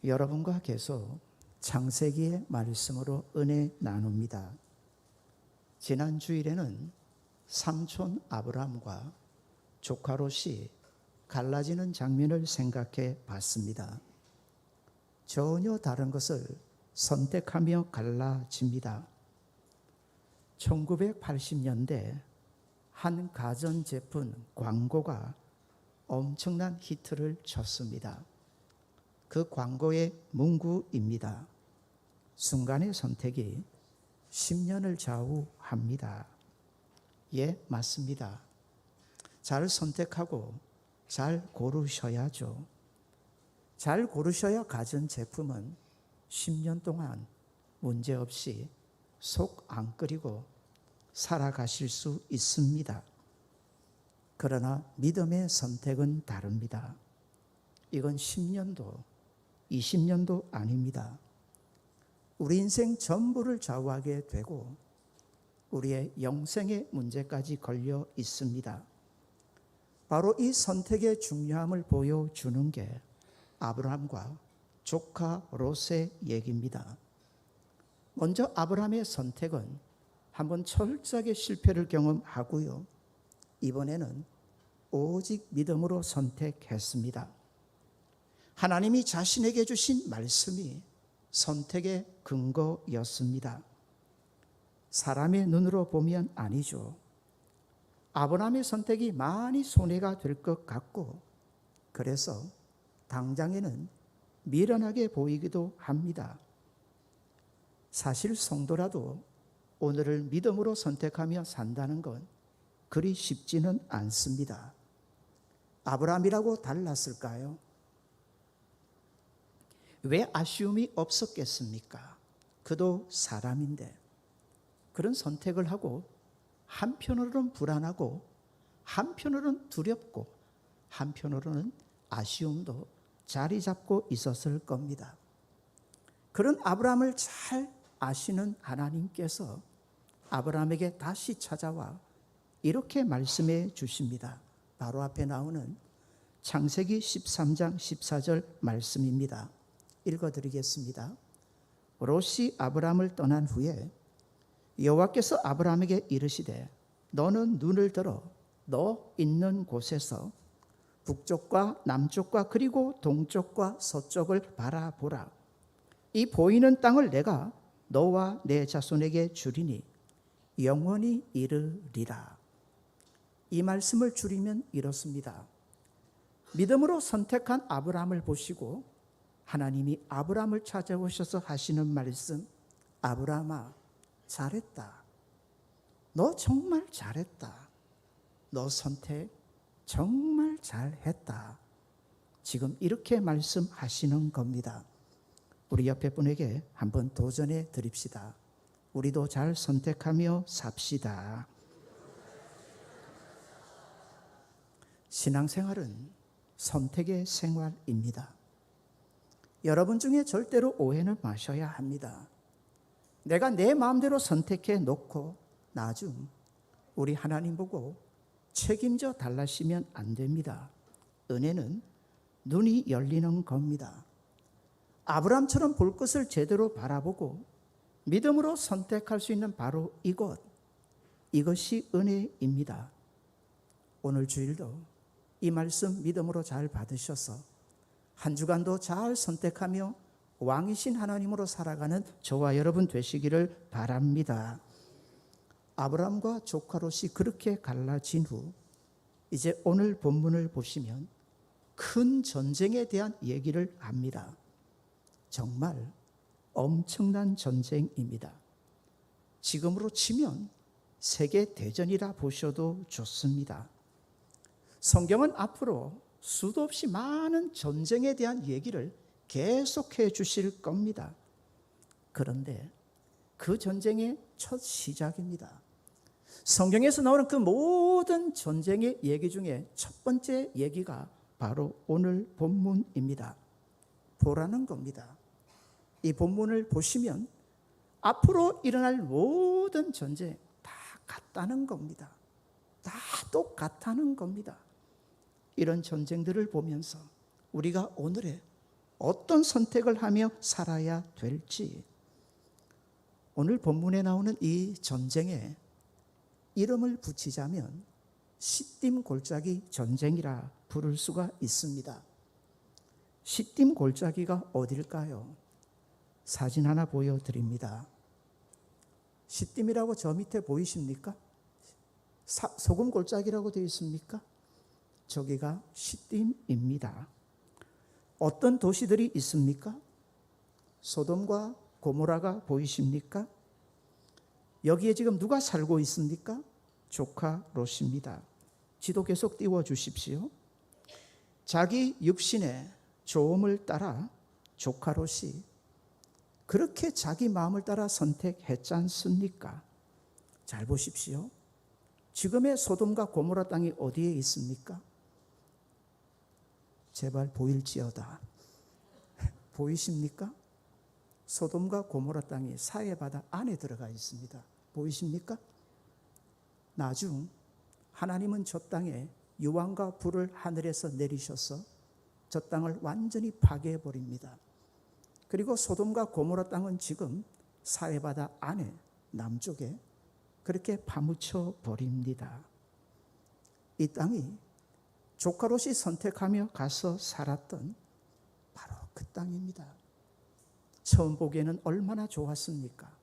여러분과 계속 창세기의 말씀으로 은혜 나눕니다. 지난 주일에는 삼촌 아브라함과 조카 롯이 갈라지는 장면을 생각해 봤습니다. 전혀 다른 것을 선택하며 갈라집니다. 1980년대 한 가전제품 광고가 엄청난 히트를 쳤습니다. 그 광고의 문구입니다. 순간의 선택이 10년을 좌우합니다. 예, 맞습니다. 잘 선택하고 잘 고르셔야죠. 잘 고르셔야 가전제품은 10년 동안 문제없이 속 안 끓이고 살아가실 수 있습니다. 그러나 믿음의 선택은 다릅니다. 이건 10년도, 20년도 아닙니다. 우리 인생 전부를 좌우하게 되고 우리의 영생의 문제까지 걸려 있습니다. 바로 이 선택의 중요함을 보여주는 게 아브라함과 조카 롯의 얘기입니다. 먼저 아브라함의 선택은 한번 철저하게 실패를 경험하고요. 이번에는 오직 믿음으로 선택했습니다. 하나님이 자신에게 주신 말씀이 선택의 근거였습니다. 사람의 눈으로 보면 아니죠. 아브라함의 선택이 많이 손해가 될 것 같고 그래서 당장에는 미련하게 보이기도 합니다. 사실 성도라도 오늘을 믿음으로 선택하며 산다는 건 그리 쉽지는 않습니다. 아브라함이라고 달랐을까요? 왜 아쉬움이 없었겠습니까? 그도 사람인데 그런 선택을 하고 한편으로는 불안하고 한편으로는 두렵고 한편으로는 아쉬움도 자리 잡고 있었을 겁니다. 그런 아브라함을 잘 아시는 하나님께서 아브라함에게 다시 찾아와 이렇게 말씀해 주십니다. 바로 앞에 나오는 창세기 13장 14절 말씀입니다. 읽어드리겠습니다. 롯이 아브라함을 떠난 후에 여호와께서 아브라함에게 이르시되 너는 눈을 들어 너 있는 곳에서 북쪽과 남쪽과 그리고 동쪽과 서쪽을 바라보라. 이 보이는 땅을 내가 너와 내 자손에게 주리니 영원히 이르리라. 이 말씀을 줄이면 이렇습니다. 믿음으로 선택한 아브라함을 보시고 하나님이 아브라함을 찾아오셔서 하시는 말씀, 아브라함아 잘했다. 너 정말 잘했다. 너 선택 정말 잘했다. 지금 이렇게 말씀하시는 겁니다. 우리 옆에 분에게 한번 도전해 드립시다. 우리도 잘 선택하며 삽시다. 신앙생활은 선택의 생활입니다. 여러분 중에 절대로 오해는 마셔야 합니다. 내가 내 마음대로 선택해 놓고 나중 우리 하나님 보고 책임져 달라시면 안 됩니다. 은혜는 눈이 열리는 겁니다. 아브라함처럼 볼 것을 제대로 바라보고 믿음으로 선택할 수 있는 바로 이것이 은혜입니다. 오늘 주일도 이 말씀 믿음으로 잘 받으셔서 한 주간도 잘 선택하며 왕이신 하나님으로 살아가는 저와 여러분 되시기를 바랍니다. 아브라함과 조카 롯이 그렇게 갈라진 후 이제 오늘 본문을 보시면 큰 전쟁에 대한 얘기를 합니다. 정말 엄청난 전쟁입니다. 지금으로 치면 세계대전이라 보셔도 좋습니다. 성경은 앞으로 수도 없이 많은 전쟁에 대한 얘기를 계속해 주실 겁니다. 그런데 그 전쟁의 첫 시작입니다. 성경에서 나오는 그 모든 전쟁의 얘기 중에 첫 번째 얘기가 바로 오늘 본문입니다. 보라는 겁니다. 이 본문을 보시면 앞으로 일어날 모든 전쟁 다 같다는 겁니다. 다 똑같다는 겁니다. 이런 전쟁들을 보면서 우리가 오늘의 어떤 선택을 하며 살아야 될지, 오늘 본문에 나오는 이 전쟁에 이름을 붙이자면 시딤 골짜기 전쟁이라 부를 수가 있습니다. 시딤 골짜기가 어딜까요? 사진 하나 보여드립니다. 시딤이라고 저 밑에 보이십니까? 소금 골짜기라고 되어 있습니까? 저기가 시딤입니다. 어떤 도시들이 있습니까? 소돔과 고모라가 보이십니까? 여기에 지금 누가 살고 있습니까? 조카 롯입니다. 지도 계속 띄워 주십시오. 자기 육신의 조음을 따라 조카 롯이 그렇게 자기 마음을 따라 선택했지 않습니까? 잘 보십시오. 지금의 소돔과 고모라 땅이 어디에 있습니까? 제발 보일지어다. 보이십니까? 소돔과 고모라 땅이 사해바다 안에 들어가 있습니다. 보이십니까? 나중 하나님은 저 땅에 유황과 불을 하늘에서 내리셔서 저 땅을 완전히 파괴해 버립니다. 그리고 소돔과 고모라 땅은 지금 사해바다 안에 남쪽에 그렇게 파묻혀 버립니다. 이 땅이 조카 롯이 선택하며 가서 살았던 바로 그 땅입니다. 처음 보기에는 얼마나 좋았습니까?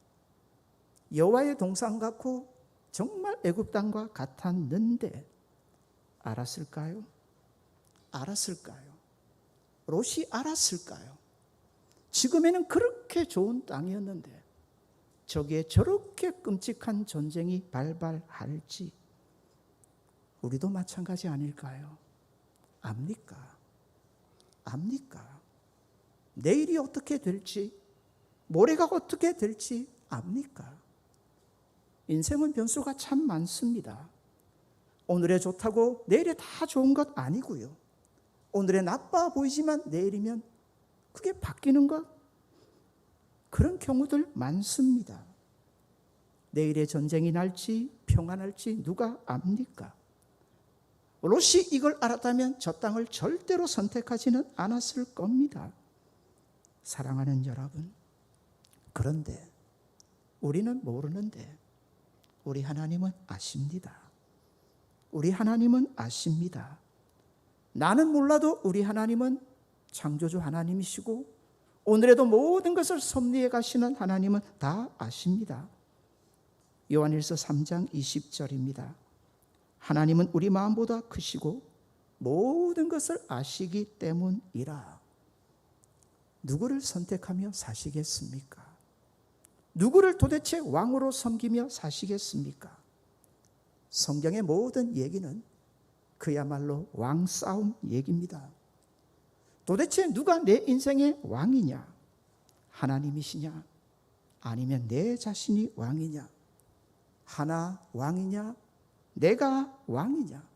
여호와의 동산 같고 정말 애굽 땅과 같았는데 알았을까요? 알았을까요? 롯이 알았을까요? 지금에는 그렇게 좋은 땅이었는데 저기에 저렇게 끔찍한 전쟁이 발발할지 우리도 마찬가지 아닐까요? 압니까? 압니까? 내일이 어떻게 될지, 모레가 어떻게 될지 압니까? 인생은 변수가 참 많습니다. 오늘에 좋다고 내일에 다 좋은 것 아니고요. 오늘에 나빠 보이지만 내일이면 그게 바뀌는 것, 그런 경우들 많습니다. 내일의 전쟁이 날지 평안할지 누가 압니까? 롯이 이걸 알았다면 저 땅을 절대로 선택하지는 않았을 겁니다. 사랑하는 여러분, 그런데 우리는 모르는데 우리 하나님은 아십니다. 우리 하나님은 아십니다. 나는 몰라도 우리 하나님은 창조주 하나님이시고 오늘에도 모든 것을 섭리해 가시는 하나님은 다 아십니다. 요한일서 3장 20절입니다. 하나님은 우리 마음보다 크시고 모든 것을 아시기 때문이라. 누구를 선택하며 사시겠습니까? 누구를 도대체 왕으로 섬기며 사시겠습니까? 성경의 모든 얘기는 그야말로 왕싸움 얘기입니다. 도대체 누가 내 인생의 왕이냐? 하나님이시냐? 아니면 내 자신이 왕이냐? 하나 왕이냐? 내가 왕이냐?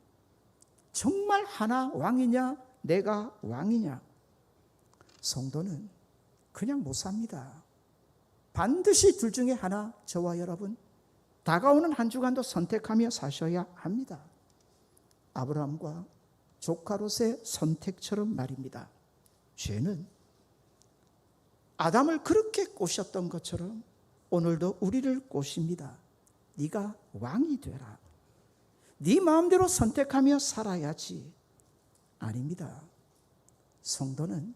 정말 하나 왕이냐? 내가 왕이냐? 성도는 그냥 못 삽니다. 반드시 둘 중에 하나, 저와 여러분 다가오는 한 주간도 선택하며 사셔야 합니다. 아브라함과 조카 롯의 선택처럼 말입니다. 죄는 아담을 그렇게 꼬셨던 것처럼 오늘도 우리를 꼬십니다. 네가 왕이 되라. 네 마음대로 선택하며 살아야지. 아닙니다. 성도는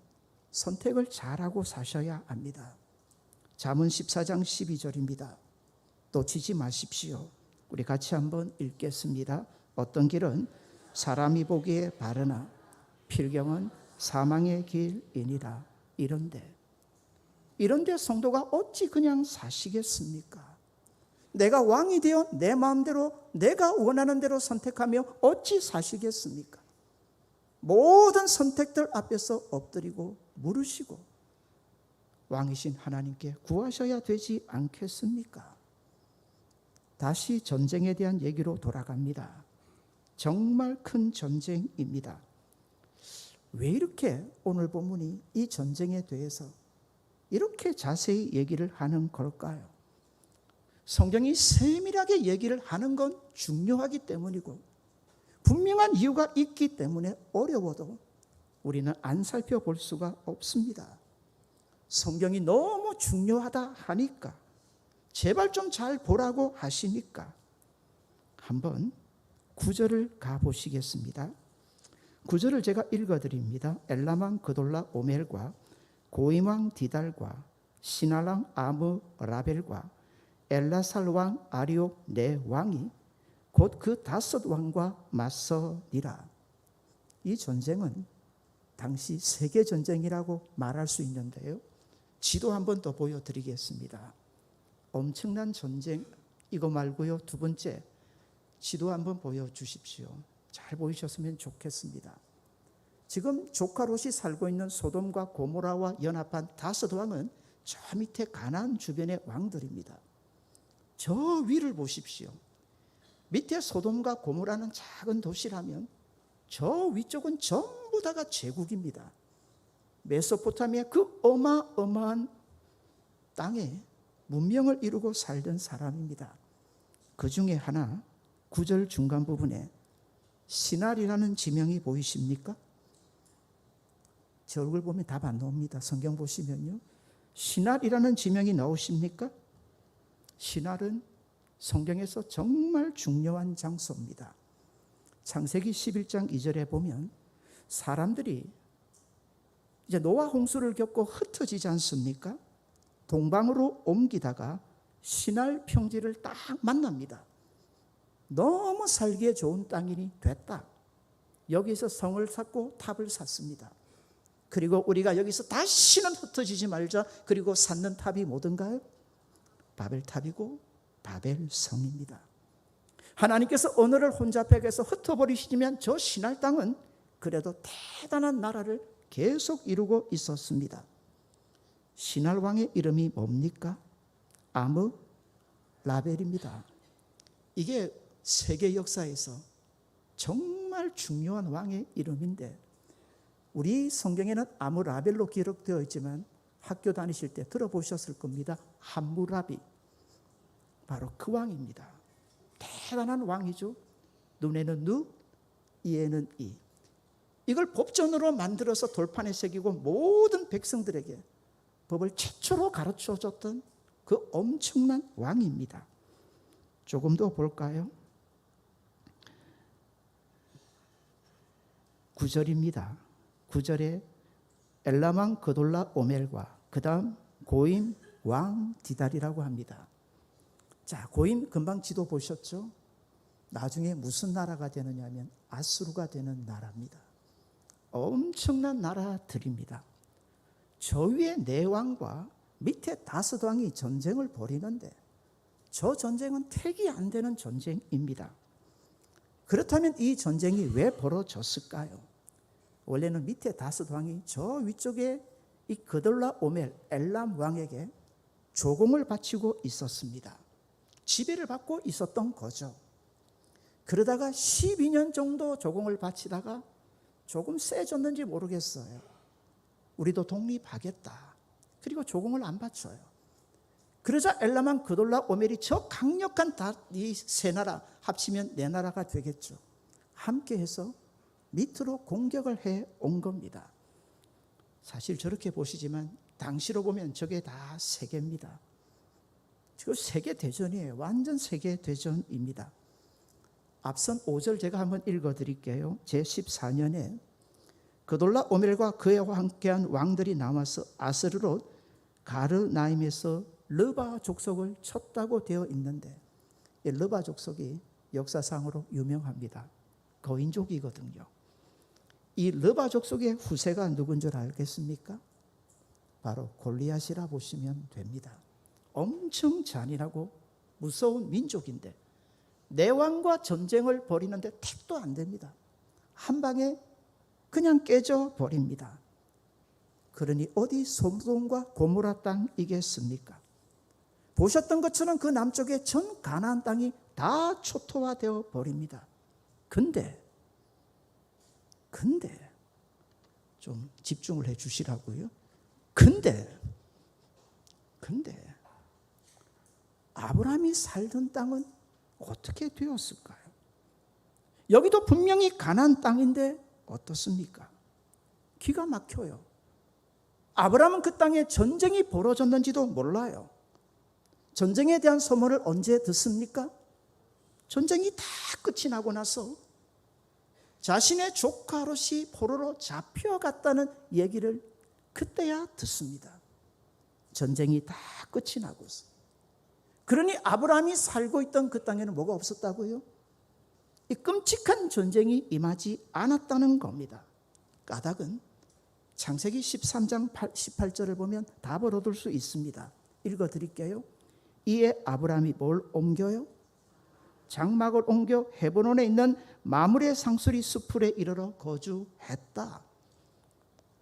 선택을 잘하고 사셔야 합니다. 잠언 14장 12절입니다. 놓치지 마십시오. 우리 같이 한번 읽겠습니다. 어떤 길은 사람이 보기에 바르나 필경은 사망의 길이니라. 이런데 성도가 어찌 그냥 사시겠습니까? 내가 왕이 되어 내 마음대로 내가 원하는 대로 선택하며 어찌 사시겠습니까? 모든 선택들 앞에서 엎드리고 물으시고 왕이신 하나님께 구하셔야 되지 않겠습니까? 다시 전쟁에 대한 얘기로 돌아갑니다. 정말 큰 전쟁입니다. 왜 이렇게 오늘 본문이 이 전쟁에 대해서 이렇게 자세히 얘기를 하는 걸까요? 성경이 세밀하게 얘기를 하는 건 중요하기 때문이고 분명한 이유가 있기 때문에 어려워도 우리는 안 살펴볼 수가 없습니다. 성경이 너무 중요하다 하니까, 제발 좀 잘 보라고 하시니까 한번 9절을 가보시겠습니다. 9절을 제가 읽어드립니다. 엘라만 그돌라 오멜과 고임왕 디달과 시날왕 아무 라벨과 엘라살왕 아리옥 네 왕이 곧 그 5 왕과 맞서니라. 이 전쟁은 당시 세계전쟁이라고 말할 수 있는데요, 지도 한 번 더 보여드리겠습니다. 엄청난 전쟁, 이거 말고요, 두 번째 지도 한번 보여주십시오. 잘 보이셨으면 좋겠습니다. 지금 조카 롯이 살고 있는 소돔과 고모라와 연합한 5 왕은 저 밑에 가나안 주변의 왕들입니다. 저 위를 보십시오. 밑에 소돔과 고모라는 작은 도시라면 저 위쪽은 전부 다가 제국입니다. 메소포타미아 그 어마어마한 땅에 문명을 이루고 살던 사람입니다. 그 중에 하나 9절 중간 부분에 시날이라는 지명이 보이십니까? 제 얼굴 보면 답 안 나옵니다. 성경 보시면요, 시날이라는 지명이 나오십니까? 시날은 성경에서 정말 중요한 장소입니다. 창세기 11장 2절에 보면 사람들이 이제 노아 홍수를 겪고 흩어지지 않습니까? 동방으로 옮기다가 시날 평지를 딱 만납니다. 너무 살기에 좋은 땅이 됐다. 여기서 성을 쌓고 탑을 쌓습니다. 그리고 우리가 여기서 다시는 흩어지지 말자. 그리고 쌓는 탑이 뭐든가요? 바벨탑이고 바벨성입니다. 하나님께서 언어를 혼잡하게 해서 흩어버리시면 저 시날 땅은 그래도 대단한 나라를 계속 이루고 있었습니다. 시날 왕의 이름이 뭡니까? 아무 라벨입니다. 이게 세계 역사에서 정말 중요한 왕의 이름인데, 우리 성경에는 아무 라벨로 기록되어 있지만 학교 다니실 때 들어보셨을 겁니다. 함무라비, 바로 그 왕입니다. 대단한 왕이죠. 눈에는 눈, 이에는 이. 이걸 법전으로 만들어서 돌판에 새기고 모든 백성들에게 법을 최초로 가르쳐줬던 그 엄청난 왕입니다. 조금 더 볼까요? 9절입니다. 9절에 엘라만 그돌라 오멜과 그 다음 고임 왕 디달이라고 합니다. 자, 고임 금방 지도 보셨죠? 나중에 무슨 나라가 되느냐 하면 아수르가 되는 나라입니다. 엄청난 나라들입니다. 저 위에 4왕과 밑에 5 왕이 전쟁을 벌이는데 저 전쟁은 택이 안 되는 전쟁입니다. 그렇다면 이 전쟁이 왜 벌어졌을까요? 원래는 밑에 5 왕이 저 위쪽에 이 그돌라 오멜 엘람 왕에게 조공을 바치고 있었습니다. 지배를 받고 있었던 거죠. 그러다가 12년 정도 조공을 바치다가 조금 세졌는지 모르겠어요. 우리도 독립하겠다. 그리고 조공을 안 바쳐요. 그러자 엘라만 그돌라 오멜이 저 강력한 이 3나라 합치면 4나라가 되겠죠. 함께해서 밑으로 공격을 해온 겁니다. 사실 저렇게 보시지만 당시로 보면 저게 다 세계입니다. 지금 세계대전이에요. 완전 세계대전입니다. 앞선 5절 제가 한번 읽어드릴게요. 제14년에 그돌라 오멜과 그와 함께한 왕들이 남아서 아스르롯 가르나임에서 르바 족속을 쳤다고 되어 있는데, 이 르바 족속이 역사상으로 유명합니다. 거인족이거든요. 이 르바 족속의 후세가 누군 줄 알겠습니까? 바로 골리앗이라 보시면 됩니다. 엄청 잔인하고 무서운 민족인데 내 왕과 전쟁을 벌이는데 택도 안 됩니다. 한 방에 그냥 깨져 버립니다. 그러니 어디 소돔과 고모라 땅이겠습니까? 보셨던 것처럼 그 남쪽의 전 가나안 땅이 다 초토화되어 버립니다. 근데 좀 집중을 해 주시라고요. 근데 아브라함이 살던 땅은 어떻게 되었을까요? 여기도 분명히 가나안 땅인데 어떻습니까? 기가 막혀요. 아브라함은 그 땅에 전쟁이 벌어졌는지도 몰라요. 전쟁에 대한 소문을 언제 듣습니까? 전쟁이 다 끝이 나고 나서 자신의 조카 롯이 포로로 잡혀갔다는 얘기를 그때야 듣습니다. 전쟁이 다 끝이 나고서. 그러니 아브라함이 살고 있던 그 땅에는 뭐가 없었다고요? 이 끔찍한 전쟁이 임하지 않았다는 겁니다. 까닭은 창세기 13장 18절을 보면 답을 얻을 수 있습니다. 읽어드릴게요. 이에 아브라함이 뭘 옮겨요? 장막을 옮겨 헤브론에 있는 마므레 상수리 수풀에 이르러 거주했다.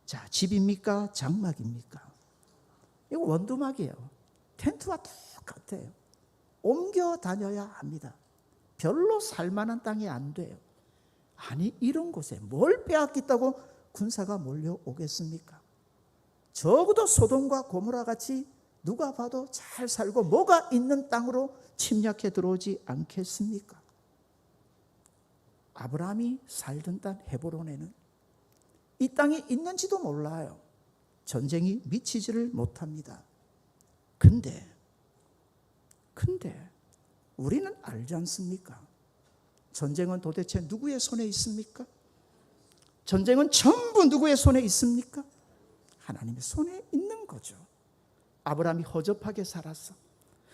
자, 집입니까? 장막입니까? 이거 원두막이에요. 텐트와 똑같아요. 옮겨 다녀야 합니다. 별로 살만한 땅이 안 돼요. 아니, 이런 곳에 뭘 빼앗겠다고 군사가 몰려오겠습니까? 적어도 소돔과 고모라 같이 누가 봐도 잘 살고 뭐가 있는 땅으로 침략해 들어오지 않겠습니까? 아브라함이 살던 땅 헤브론에는 이 땅이 있는지도 몰라요. 전쟁이 미치지를 못합니다. 근데 우리는 알지 않습니까? 전쟁은 도대체 누구의 손에 있습니까? 전쟁은 전부 누구의 손에 있습니까? 하나님의 손에 있는 거죠. 아브라함이 허접하게 살았어.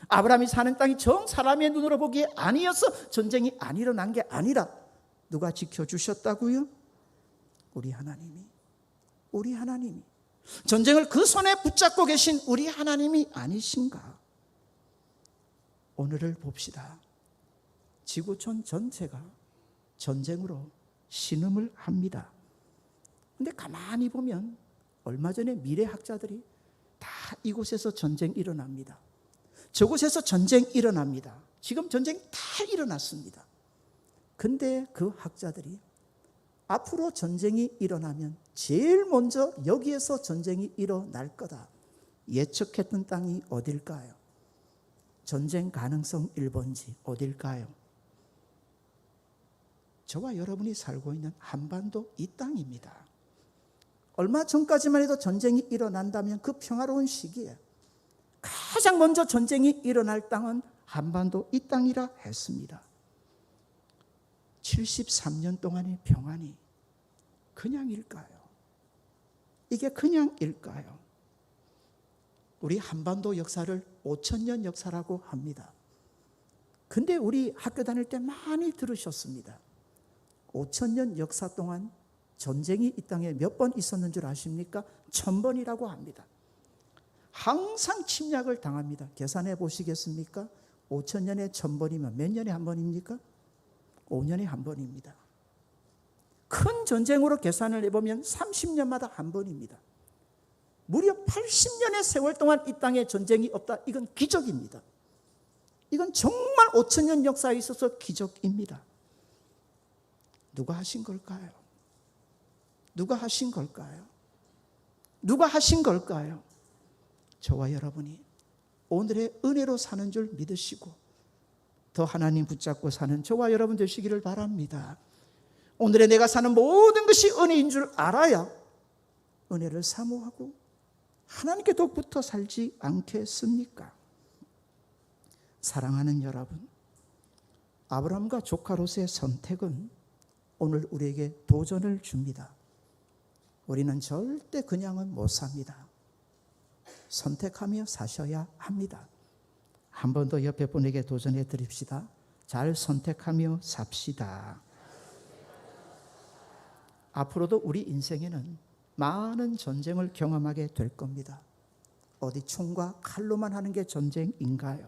아브라함이 사는 땅이 정 사람의 눈으로 보기에 아니어서 전쟁이 안 일어난 게 아니라 누가 지켜주셨다고요? 우리 하나님이 전쟁을 그 손에 붙잡고 계신 우리 하나님이 아니신가? 오늘을 봅시다. 지구촌 전체가 전쟁으로 신음을 합니다. 근데 가만히 보면 얼마 전에 미래학자들이 다 이곳에서 전쟁 일어납니다. 저곳에서 전쟁 일어납니다. 지금 전쟁 다 일어났습니다. 근데 그 학자들이 앞으로 전쟁이 일어나면 제일 먼저 여기에서 전쟁이 일어날 거다 예측했던 땅이 어딜까요? 전쟁 가능성 1번지 어딜까요? 저와 여러분이 살고 있는 한반도 이 땅입니다. 얼마 전까지만 해도 전쟁이 일어난다면 그 평화로운 시기에 가장 먼저 전쟁이 일어날 땅은 한반도 이 땅이라 했습니다. 73년 동안의 평안이 그냥일까요? 이게 그냥일까요? 우리 한반도 역사를 5,000년 역사라고 합니다. 근데 우리 학교 다닐 때 많이 들으셨습니다. 5,000년 역사 동안 전쟁이 이 땅에 몇 번 있었는 줄 아십니까? 1000번이라고 합니다. 항상 침략을 당합니다. 계산해 보시겠습니까? 5,000년에 1000번이면 몇 년에 한 번입니까? 5년에 한 번입니다. 큰 전쟁으로 계산을 해보면 30년마다 한 번입니다. 무려 80년의 세월 동안 이 땅에 전쟁이 없다. 이건 기적입니다. 이건 정말 5,000년 역사에 있어서 기적입니다. 누가 하신 걸까요? 누가 하신 걸까요? 누가 하신 걸까요? 저와 여러분이 오늘의 은혜로 사는 줄 믿으시고 더 하나님 붙잡고 사는 저와 여러분 되시기를 바랍니다. 오늘의 내가 사는 모든 것이 은혜인 줄 알아야 은혜를 사모하고 하나님께 더 붙어 살지 않겠습니까? 사랑하는 여러분, 아브라함과 조카 롯의 선택은 오늘 우리에게 도전을 줍니다. 우리는 절대 그냥은 못 삽니다. 선택하며 사셔야 합니다. 한 번 더 옆에 분에게 도전해 드립시다. 잘 선택하며 삽시다. 앞으로도 우리 인생에는 많은 전쟁을 경험하게 될 겁니다. 어디 총과 칼로만 하는 게 전쟁인가요?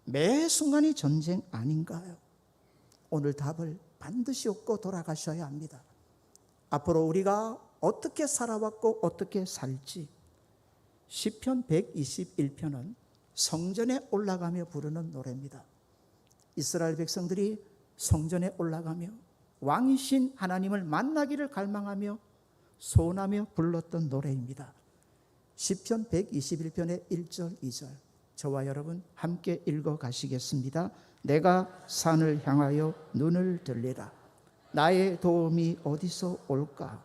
매 순간이 전쟁 아닌가요? 오늘 답을 반드시 얻고 돌아가셔야 합니다. 앞으로 우리가 어떻게 살아왔고 어떻게 살지 시편 121편은 성전에 올라가며 부르는 노래입니다. 이스라엘 백성들이 성전에 올라가며 왕이신 하나님을 만나기를 갈망하며 소원하며 불렀던 노래입니다. 시편 121편의 1절 2절 저와 여러분 함께 읽어 가시겠습니다. 내가 산을 향하여 눈을 들리라. 나의 도움이 어디서 올까?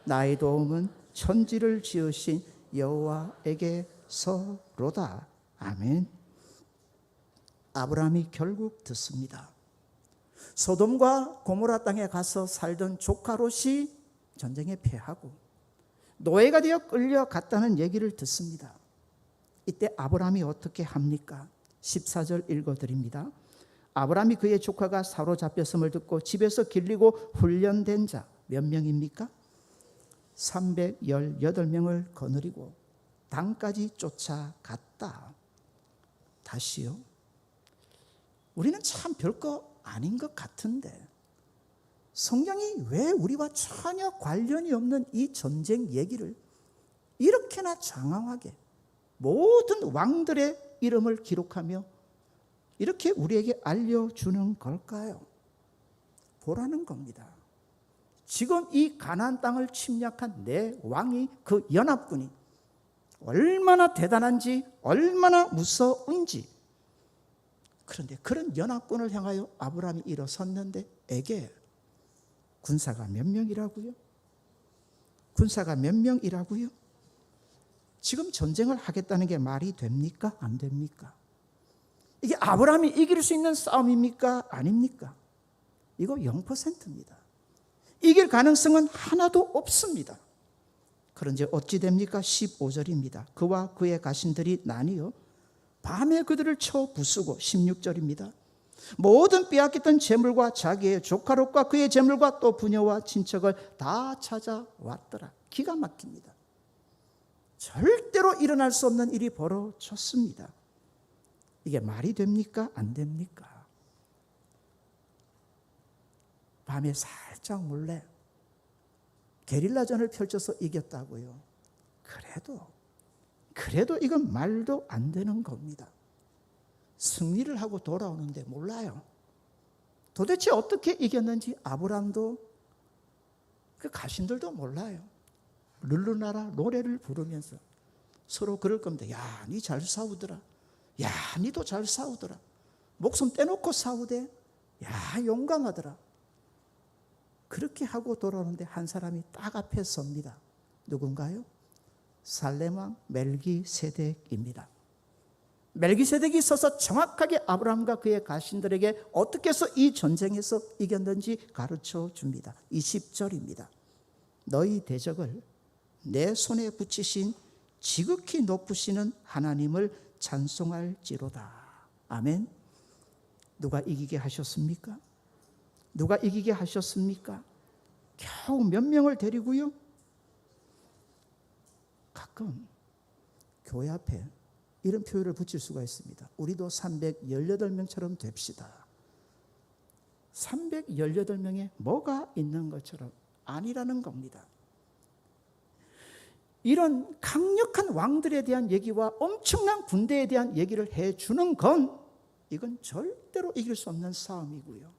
나의 도움은 천지를 지으신 여호와에게서로다. 아멘. 아브라함이 결국 듣습니다. 소돔과 고모라 땅에 가서 살던 조카 롯이 전쟁에 패하고 노예가 되어 끌려갔다는 얘기를 듣습니다. 이때 아브라함이 어떻게 합니까? 14절 읽어드립니다. 아브라함이 그의 조카가 사로잡혔음을 듣고 집에서 길리고 훈련된 자 몇 명입니까? 318명을 거느리고 당까지 쫓아갔다. 다시요. 우리는 참 별거 아닌 것 같은데 성경이 왜 우리와 전혀 관련이 없는 이 전쟁 얘기를 이렇게나 장황하게 모든 왕들의 이름을 기록하며 이렇게 우리에게 알려주는 걸까요? 보라는 겁니다. 지금 이 가나안 땅을 침략한 내 왕이, 그 연합군이 얼마나 대단한지, 얼마나 무서운지. 그런데 그런 연합군을 향하여 아브라함이 일어섰는데 에게 군사가 몇 명이라고요? 군사가 몇 명이라고요? 지금 전쟁을 하겠다는 게 말이 됩니까? 안 됩니까? 이게 아브라함이 이길 수 있는 싸움입니까? 아닙니까? 이거 0%입니다. 이길 가능성은 하나도 없습니다. 그런데 어찌 됩니까? 15절입니다. 그와 그의 가신들이 나뉘어 밤에 그들을 쳐 부수고 16절입니다. 모든 빼앗겼던 재물과 자기의 조카 롯과 그의 재물과 또 부녀와 친척을 다 찾아왔더라. 기가 막힙니다. 절대로 일어날 수 없는 일이 벌어졌습니다. 이게 말이 됩니까? 안 됩니까? 밤에 살짝 몰래 게릴라전을 펼쳐서 이겼다고요. 그래도 이건 말도 안 되는 겁니다. 승리를 하고 돌아오는데 몰라요. 도대체 어떻게 이겼는지 아브람도 그 가신들도 몰라요. 룰루나라 노래를 부르면서 서로 그럴 겁니다. 야, 니 잘 싸우더라. 야, 니도 잘 싸우더라. 목숨 떼놓고 싸우대. 야, 용감하더라. 그렇게 하고 돌아오는데 한 사람이 딱 앞에 섭니다. 누군가요? 살렘왕 멜기세덱입니다. 멜기세덱이 서서 정확하게 아브라함과 그의 가신들에게 어떻게 해서 이 전쟁에서 이겼는지 가르쳐 줍니다. 20절입니다. 너희 대적을 내 손에 붙이신 지극히 높으시는 하나님을 찬송할지로다. 아멘. 누가 이기게 하셨습니까? 누가 이기게 하셨습니까? 겨우 몇 명을 데리고요. 가끔 교회 앞에 이런 표현을 붙일 수가 있습니다. 우리도 318명처럼 됩시다. 318명에 뭐가 있는 것처럼 아니라는 겁니다. 이런 강력한 왕들에 대한 얘기와 엄청난 군대에 대한 얘기를 해주는 건 이건 절대로 이길 수 없는 싸움이고요.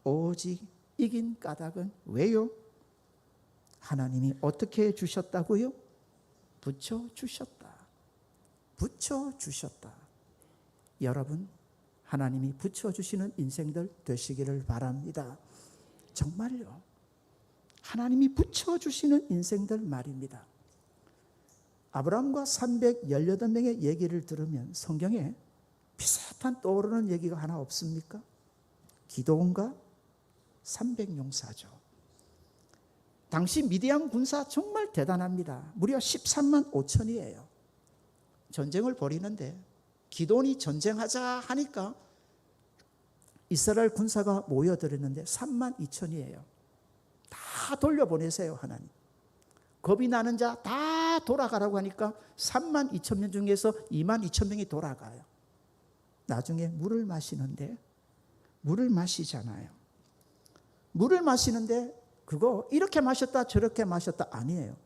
오직 이긴 까닭은 왜요? 하나님이 어떻게 주셨다고요? 붙여주셨다. 붙여주셨다. 여러분, 하나님이 붙여주시는 인생들 되시기를 바랍니다. 정말요. 하나님이 붙여주시는 인생들 말입니다. 아브라함과 318명의 얘기를 들으면 성경에 비슷한 떠오르는 얘기가 하나 없습니까? 기드온과 300용사죠. 당시 미디안 군사 정말 대단합니다. 무려 13만 5천이에요. 전쟁을 벌이는데 기드온이 전쟁하자 하니까 이스라엘 군사가 모여들었는데 3만 2천이에요. 다 돌려보내세요, 하나님. 겁이 나는 자 다 돌아가라고 하니까 3만 2천 명 중에서 2만 2천 명이 돌아가요. 나중에 물을 마시는데 물을 마시잖아요. 물을 마시는데 그거 이렇게 마셨다 저렇게 마셨다 아니에요.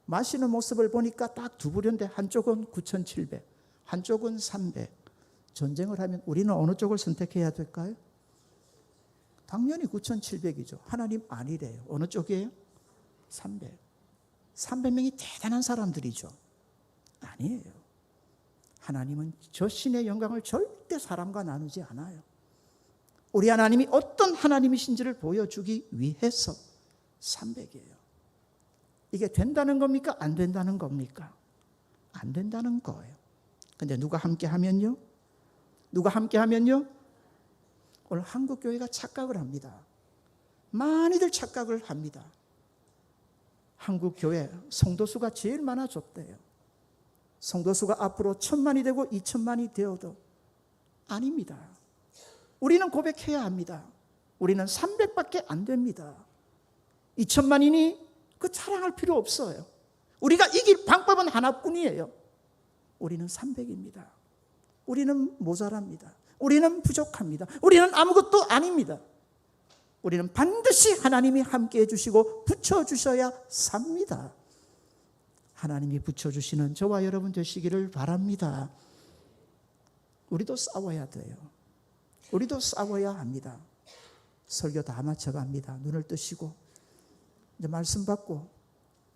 마시는 모습을 보니까 딱 두 부류인데 한쪽은 9,700, 한쪽은 300. 전쟁을 하면 우리는 어느 쪽을 선택해야 될까요? 당연히 9,700이죠. 하나님 아니래요. 어느 쪽이에요? 300. 300명이 대단한 사람들이죠. 아니에요. 하나님은 저 신의 영광을 절대 사람과 나누지 않아요. 우리 하나님이 어떤 하나님이신지를 보여주기 위해서 300이에요. 이게 된다는 겁니까? 안 된다는 겁니까? 안 된다는 거예요. 근데 누가 함께 하면요? 누가 함께 하면요? 오늘 한국교회가 착각을 합니다. 많이들 착각을 합니다. 한국교회 성도수가 제일 많아졌대요. 성도수가 앞으로 1,000만이 되고 2,000만이 되어도 아닙니다. 우리는 고백해야 합니다. 우리는 300밖에 안 됩니다. 2,000만이니 그 자랑할 필요 없어요. 우리가 이길 방법은 하나뿐이에요. 우리는 300입니다. 우리는 모자랍니다. 우리는 부족합니다. 우리는 아무것도 아닙니다. 우리는 반드시 하나님이 함께해 주시고 붙여주셔야 삽니다. 하나님이 붙여주시는 저와 여러분 되시기를 바랍니다. 우리도 싸워야 돼요. 우리도 싸워야 합니다. 설교 다 마쳐갑니다. 눈을 뜨시고 이제 말씀 받고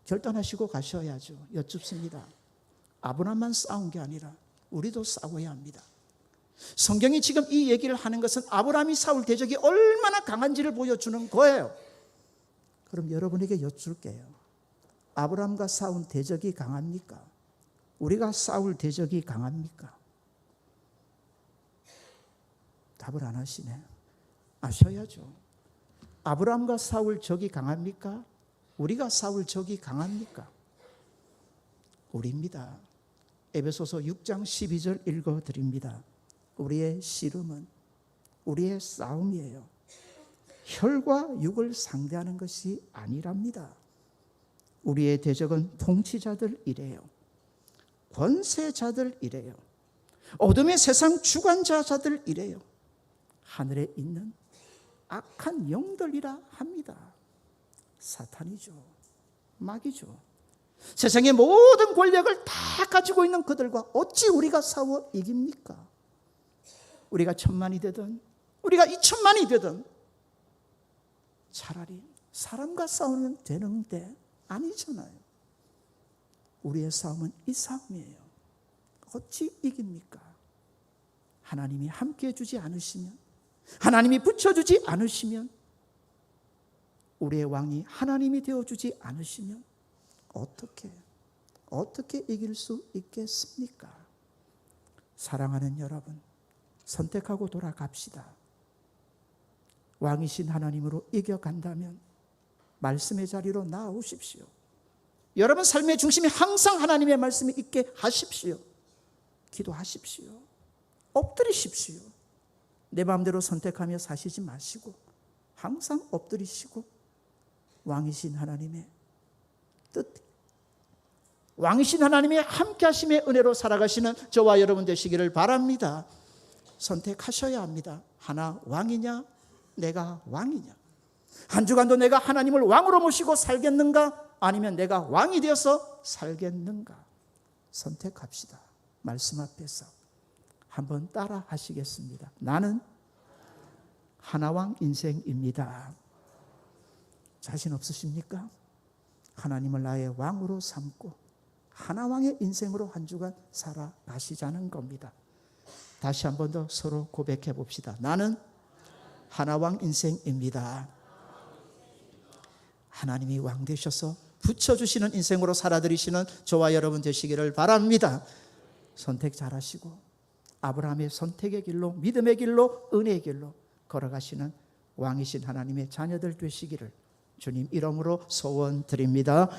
결단하시고 가셔야죠. 여쭙습니다. 아브라함만 싸운 게 아니라 우리도 싸워야 합니다. 성경이 지금 이 얘기를 하는 것은 아브라함이 싸울 대적이 얼마나 강한지를 보여주는 거예요. 그럼 여러분에게 여쭐게요. 아브라함과 싸운 대적이 강합니까? 우리가 싸울 대적이 강합니까? 답을 안 하시네. 아셔야죠. 아브라함과 싸울 적이 강합니까? 우리가 싸울 적이 강합니까? 우리입니다. 에베소서 6장 12절 읽어드립니다. 우리의 씨름은 우리의 싸움이에요. 혈과 육을 상대하는 것이 아니랍니다. 우리의 대적은 통치자들이래요. 권세자들이래요. 어둠의 세상 주관자들이래요. 하늘에 있는 악한 영들이라 합니다. 사탄이죠. 마귀죠. 세상의 모든 권력을 다 가지고 있는 그들과 어찌 우리가 싸워 이깁니까? 우리가 1,000만이 되든 우리가 2,000만이 되든 차라리 사람과 싸우면 되는데 아니잖아요. 우리의 싸움은 이 싸움이에요. 어찌 이깁니까? 하나님이 함께해 주지 않으시면, 하나님이 붙여주지 않으시면, 우리의 왕이 하나님이 되어주지 않으시면 어떻게 이길 수 있겠습니까? 사랑하는 여러분, 선택하고 돌아갑시다. 왕이신 하나님으로 이겨간다면 말씀의 자리로 나오십시오. 여러분 삶의 중심이 항상 하나님의 말씀이 있게 하십시오. 기도하십시오. 엎드리십시오. 내 마음대로 선택하며 사시지 마시고 항상 엎드리시고 왕이신 하나님의 뜻, 왕이신 하나님의 함께하심의 은혜로 살아가시는 저와 여러분 되시기를 바랍니다. 선택하셔야 합니다. 하나 왕이냐, 내가 왕이냐. 한 주간도 내가 하나님을 왕으로 모시고 살겠는가, 아니면 내가 왕이 되어서 살겠는가. 선택합시다. 말씀 앞에서 한번 따라 하시겠습니다. 나는 하나왕 인생입니다. 자신 없으십니까? 하나님을 나의 왕으로 삼고 하나왕의 인생으로 한 주간 살아가시자는 겁니다. 다시 한 번 더 서로 고백해 봅시다. 나는 하나왕 인생입니다. 하나님이 왕 되셔서 붙여주시는 인생으로 살아들이시는 저와 여러분 되시기를 바랍니다. 선택 잘하시고 아브라함의 선택의 길로, 믿음의 길로, 은혜의 길로 걸어가시는 왕이신 하나님의 자녀들 되시기를 주님 이름으로 소원드립니다.